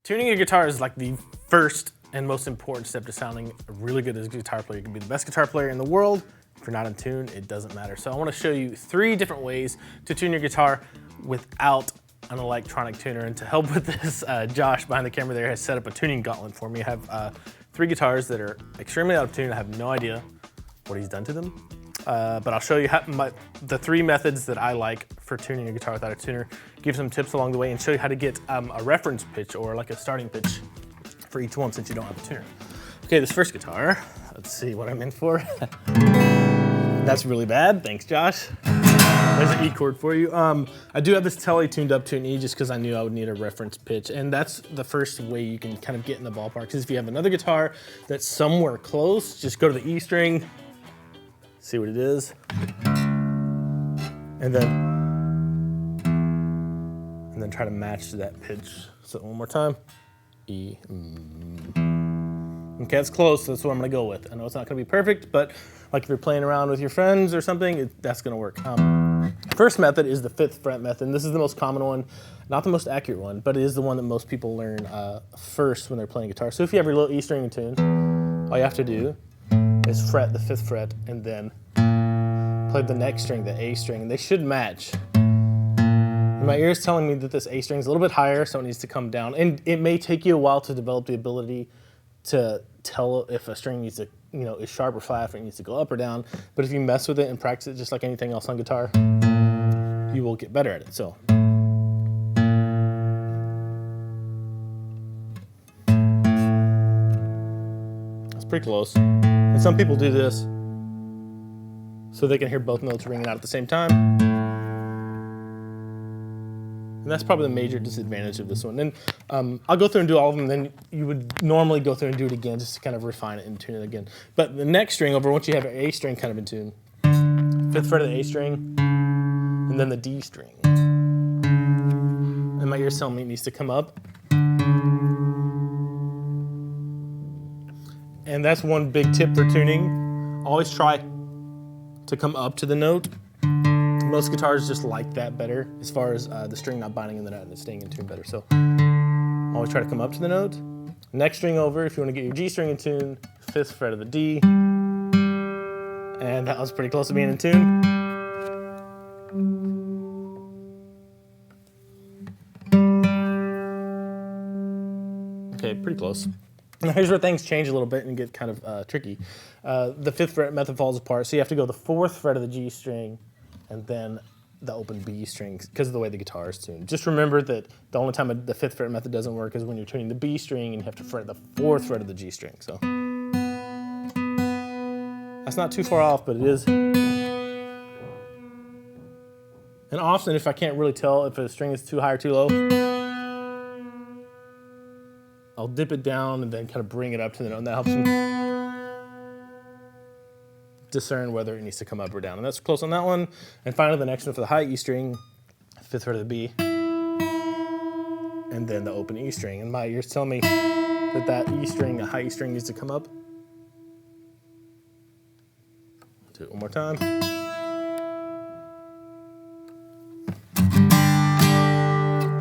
Tuning your guitar is like the first and most important step to sounding really good as a guitar player. You can be the best guitar player in the world. If you're not in tune, it doesn't matter. So I want to show you 3 different ways to tune your guitar without an electronic tuner. And to help with this, Josh behind the camera there has set up a tuning gauntlet for me. I have 3 guitars that are extremely out of tune. I have no idea what he's done to them. But I'll show you the 3 methods that I like for tuning a guitar without a tuner, give some tips along the way, and show you how to get a reference pitch or like a starting pitch for each one since you don't have a tuner. Okay, this first guitar, let's see what I'm in for. That's really bad, thanks Josh. There's an E chord for you. I do have this Tele tuned up to an E just because I knew I would need a reference pitch, and that's the first way you can kind of get in the ballpark, because if you have another guitar that's somewhere close, just go to the E string, see what it is, and then try to match that pitch. So one more time, E. Okay, that's close, that's what I'm gonna go with. I know it's not gonna be perfect, but like if you're playing around with your friends or something, that's gonna work. First method is the 5th fret method, and this is the most common one, not the most accurate one, but it is the one that most people learn first when they're playing guitar. So if you have your little E string in tune, all you have to do is fret the 5th fret and then play the next string, the A string, and they should match. And my ear is telling me that this A string is a little bit higher, so it needs to come down. And it may take you a while to develop the ability to tell if a string needs to, is sharp or flat, if it needs to go up or down. But if you mess with it and practice it just like anything else on guitar, you will get better at it. So. That's pretty close. And some people do this so they can hear both notes ringing out at the same time. And that's probably the major disadvantage of this one. And I'll go through and do all of them, then you would normally go through and do it again just to kind of refine it and tune it again. But the next string over, once you have an A string kind of in tune, 5th fret of the A string, and then the D string. And my ear's telling me it needs to come up. And that's one big tip for tuning. Always try to come up to the note. Most guitars just like that better as far as the string not binding in the note and staying in tune better. So always try to come up to the note. Next string over, if you want to get your G string in tune, 5th fret of the D. And that was pretty close to being in tune. Okay, pretty close. Now here's where things change a little bit and get kind of tricky. The 5th fret method falls apart, so you have to go the 4th fret of the G string and then the open B string because of the way the guitar is tuned. Just remember that the only time the 5th fret method doesn't work is when you're tuning the B string and you have to fret the 4th fret of the G string. So that's not too far off, but it is. And often, if I can't really tell if a string is too high or too low, I'll dip it down and then kind of bring it up to the note, and that helps me discern whether it needs to come up or down. And that's close on that one. And finally, the next one for the high E string, 5th fret of the B, and then the open E string. And my ear's telling me that E string, the high E string, needs to come up. Do it one more time.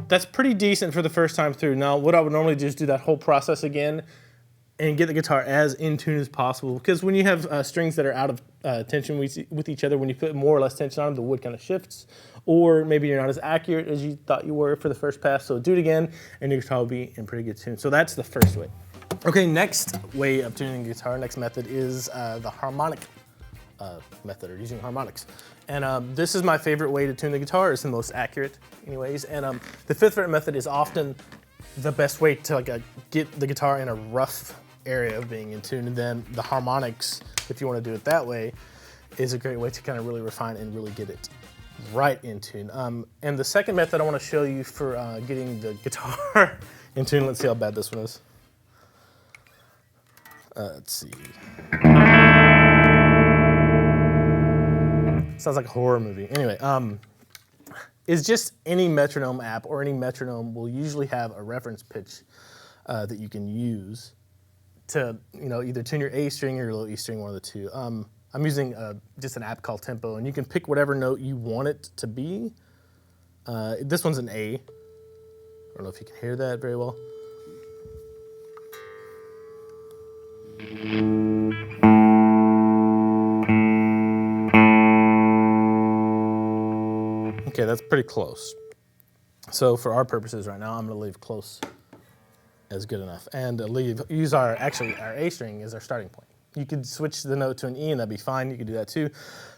That's pretty decent for the first time through. Now, what I would normally do is do that whole process again and get the guitar as in tune as possible. Because when you have strings that are out of tension with each other, when you put more or less tension on them, the wood kind of shifts. Or maybe you're not as accurate as you thought you were for the first pass. So do it again, and your guitar will be in pretty good tune. So that's the first way. Okay, next way of tuning the guitar, next method is the harmonic method, or using harmonics. And this is my favorite way to tune the guitar. It's the most accurate anyways. And the 5th fret method is often the best way to get the guitar in a rough area of being in tune. And then the harmonics, if you want to do it that way, is a great way to kind of really refine and really get it right in tune. And the second method I want to show you for getting the guitar in tune, let's see how bad this one is. Let's see. Sounds like a horror movie. Anyway, is just any metronome app or any metronome will usually have a reference pitch that you can use to either tune your A string or your low E string, one of the two. I'm using just an app called Tempo, and you can pick whatever note you want it to be. This one's an A. I don't know if you can hear that very well. Okay, that's pretty close. So for our purposes right now, I'm gonna leave close as good enough. And use our A string as our starting point. You could switch the note to an E and that'd be fine, you could do that too.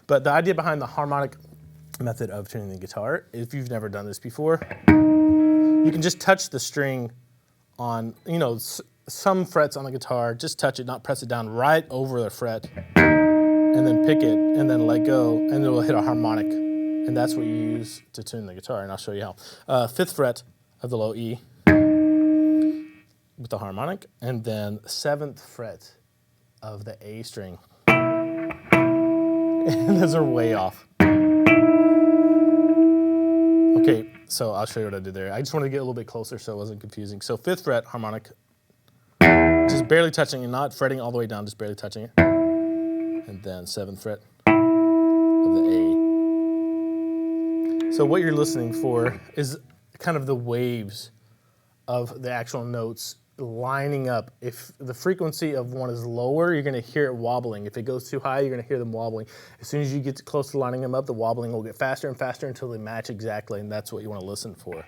But the idea behind the harmonic method of tuning the guitar, if you've never done this before, you can just touch the string on, some frets on the guitar, just touch it, not press it down right over the fret, and then pick it, and then let go, and it will hit a harmonic. And that's what you use to tune the guitar, and I'll show you how. 5th fret of the low E with the harmonic, and then 7th fret of the A string. And those are way off. Okay, so I'll show you what I did there. I just wanted to get a little bit closer so it wasn't confusing. So 5th fret harmonic, just barely touching it, not fretting all the way down, just barely touching it. And then 7th fret of the A. So what you're listening for is kind of the waves of the actual notes lining up. If the frequency of one is lower, you're going to hear it wobbling. If it goes too high, you're going to hear them wobbling. As soon as you get close to lining them up, the wobbling will get faster and faster until they match exactly, and that's what you want to listen for.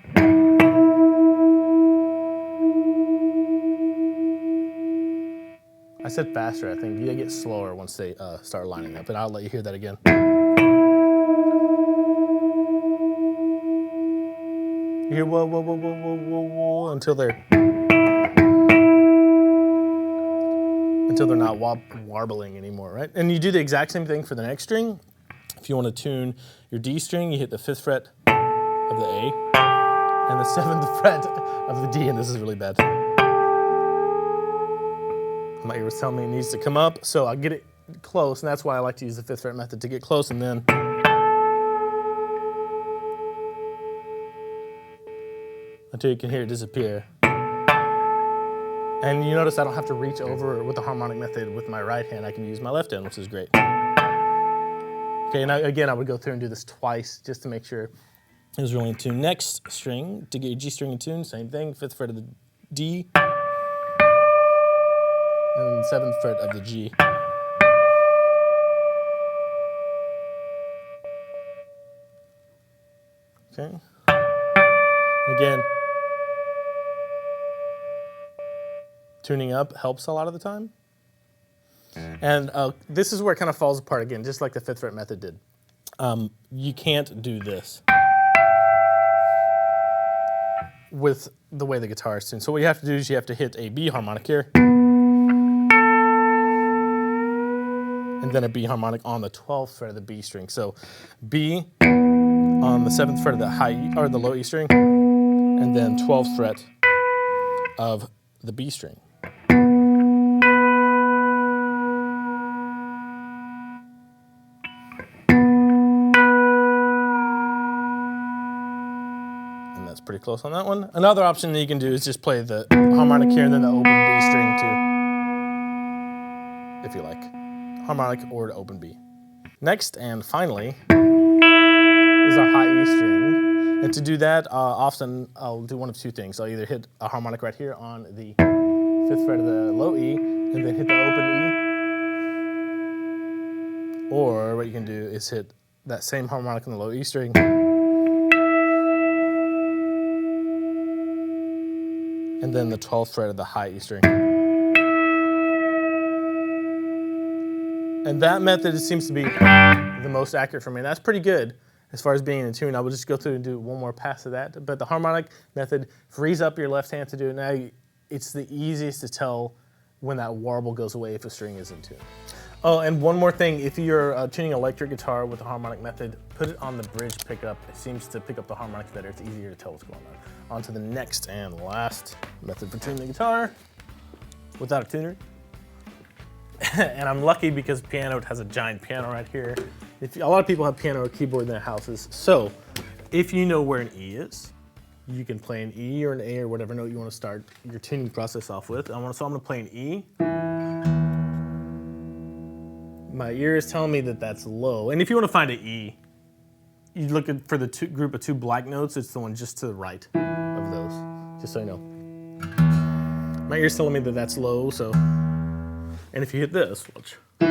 I said faster, I think. You get slower once they start lining up, and I'll let you hear that again. You hear whoa, whoa, whoa, whoa, whoa, whoa, whoa, until they're not warbling anymore, right? And you do the exact same thing for the next string. If you want to tune your D string, you hit the 5th fret of the A and the 7th fret of the D, and this is really bad. My ear was telling me it needs to come up, so I'll get it close, and that's why I like to use the 5th fret method to get close, and then until you can hear it disappear. And you notice I don't have to reach over with the harmonic method with my right hand. I can use my left hand, which is great. Okay, now again, I would go through and do this twice just to make sure it was really in tune. Next string, to get your G string in tune, same thing, 5th fret of the D, and 7th fret of the G. Okay. Again, tuning up helps a lot of the time. And this is where it kind of falls apart again, just like the 5th fret method did. You can't do this with the way the guitar is tuned. So what you have to do is you have to hit a B harmonic here, and then a B harmonic on the 12th fret of the B string. So B on the 7th fret of the high E, or the low E string, and then 12th fret of the B string. And that's pretty close on that one. Another option that you can do is just play the harmonic here and then the open B string too, if you like. Harmonic or the open B. Next and finally is our high E string. And to do that, often I'll do one of two things. I'll either hit a harmonic right here on the 5th fret of the low E, and then hit the open E. Or what you can do is hit that same harmonic on the low E string, and then the 12th fret of the high E string. And that method seems to be the most accurate for me. That's pretty good as far as being in tune. I will just go through and do one more pass of that. But the harmonic method frees up your left hand to do it. Now it's the easiest to tell when that warble goes away if a string is in tune. Oh, and one more thing. If you're tuning electric guitar with the harmonic method, put it on the bridge pickup. It seems to pick up the harmonic better. It's easier to tell what's going on. On to the next and last method for tuning the guitar without a tuner. And I'm lucky because piano has a giant piano right here. A lot of people have piano or keyboard in their houses. So if you know where an E is, you can play an E or an A or whatever note you want to start your tuning process off with. So I'm going to play an E. My ear is telling me that that's low. And if you want to find an E, you look for the group of two black notes. It's the one just to the right of those, just so you know. My ear's telling me that that's low, so. And if you hit this, watch. The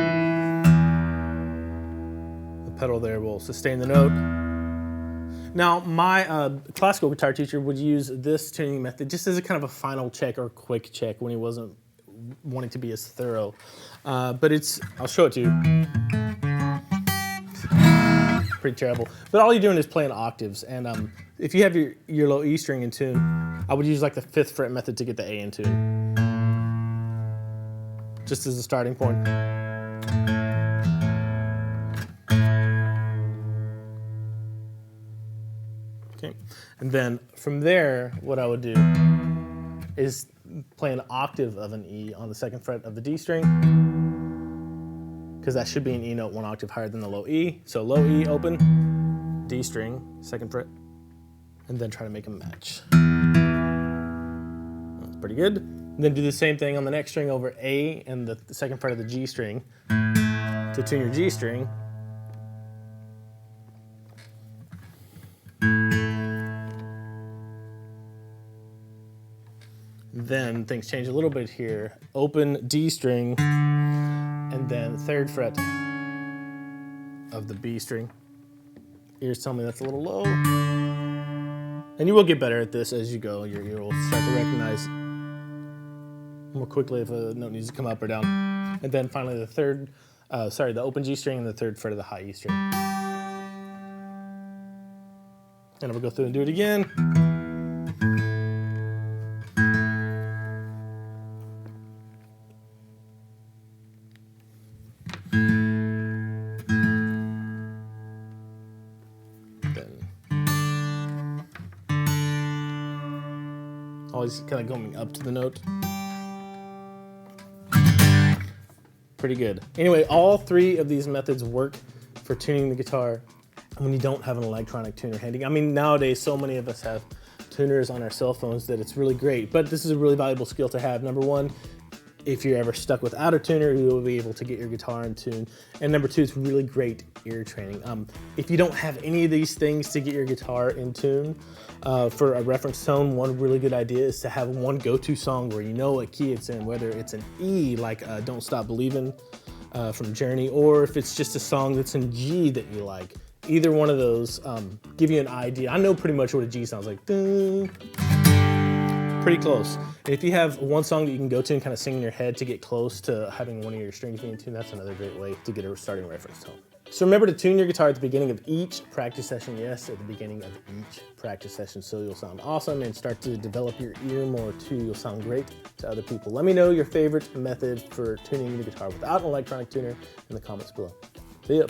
pedal there will sustain the note. Now, my classical guitar teacher would use this tuning method just as a kind of a final check or quick check when he wasn't wanting to be as thorough. But I'll show it to you. Pretty terrible. But all you're doing is playing octaves. And if you have your low E string in tune, I would use like the 5th fret method to get the A in tune. Just as a starting point. Okay. And then from there, what I would do is play an octave of an E on the 2nd fret of the D string, because that should be an E note 1 octave higher than the low E. So low E open, D string, 2nd fret, and then try to make them match. That's pretty good. And then do the same thing on the next string over A and the 2nd fret of the G string to tune your G string. Then things change a little bit here. Open D string, and then 3rd fret of the B string. Ears tell me that's a little low. And you will get better at this as you go. Your ear will start to recognize more quickly if a note needs to come up or down. And then finally the open G string and the 3rd fret of the high E string. And we'll go through and do it again. Always kind of going up to the note. Pretty good. Anyway, all 3 of these methods work for tuning the guitar when you don't have an electronic tuner handy. I mean, nowadays, so many of us have tuners on our cell phones that it's really great, but this is a really valuable skill to have. Number 1, if you're ever stuck without a tuner, you will be able to get your guitar in tune. And number 2, it's really great ear training. If you don't have any of these things to get your guitar in tune, for a reference tone, one really good idea is to have one go-to song where you know what key it's in, whether it's an E, like Don't Stop Believin' from Journey, or if it's just a song that's in G that you like. Either one of those give you an idea. I know pretty much what a G sounds like. Dun. Pretty close. And if you have one song that you can go to and kind of sing in your head to get close to having one of your strings being tuned, that's another great way to get a starting reference tone. So remember to tune your guitar at the beginning of each practice session. Yes, at the beginning of each practice session, so you'll sound awesome and start to develop your ear more too. You'll sound great to other people. Let me know your favorite method for tuning the guitar without an electronic tuner in the comments below. See ya.